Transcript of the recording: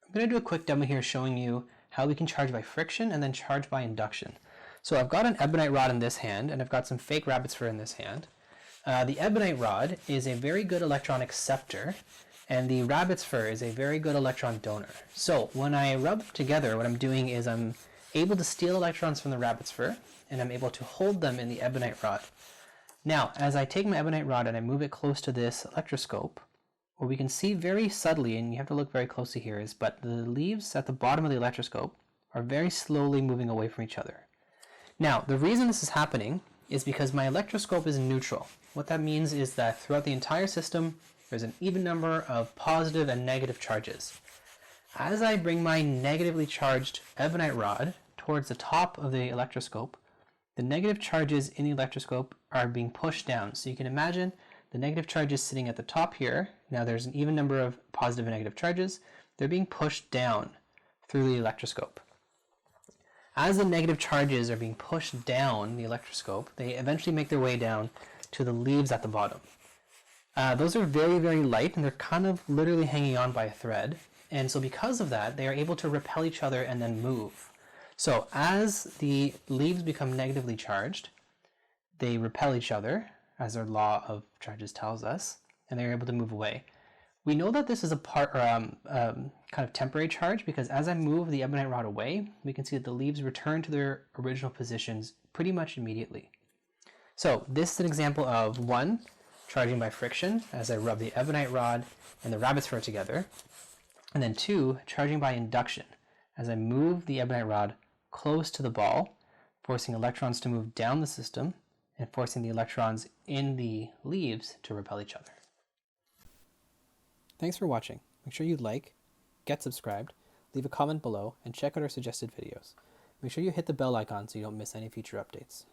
I'm going to do a quick demo here showing you how we can charge by friction and then charge by induction. So I've got an ebonite rod in this hand and I've got some fake rabbit's fur in this hand. The ebonite rod is a very good electron acceptor and the rabbit's fur is a very good electron donor. So when I rub them together, what I'm doing is I'm able to steal electrons from the rabbit's fur and I'm able to hold them in the ebonite rod. Now, as I take my ebonite rod and I move it close to this electroscope, what we can see very subtly, and you have to look very closely here, is but the leaves at the bottom of the electroscope are very slowly moving away from each other. Now, the reason this is happening is because my electroscope is neutral. What that means is that throughout the entire system, there's an even number of positive and negative charges. As I bring my negatively charged ebonite rod towards the top of the electroscope, the negative charges in the electroscope are being pushed down. So you can imagine the negative charges sitting at the top here. Now there's an even number of positive and negative charges. They're being pushed down through the electroscope. As the negative charges are being pushed down the electroscope, they eventually make their way down to the leaves at the bottom. Those are very, very light and they're kind of literally hanging on by a thread. And so because of that, they are able to repel each other and then move. So as the leaves become negatively charged, they repel each other, as our law of charges tells us, and they're able to move away. We know that this is a kind of temporary charge because as I move the ebonite rod away, we can see that the leaves return to their original positions pretty much immediately. So this is an example of 1, charging by friction as I rub the ebonite rod and the rabbit's fur together, and then 2, charging by induction as I move the ebonite rod close to the ball, forcing electrons to move down the system and forcing the electrons in the leaves to repel each other. Thanks for watching. Make sure you like, get subscribed, leave a comment below, and check out our suggested videos. Make sure you hit the bell icon so you don't miss any future updates.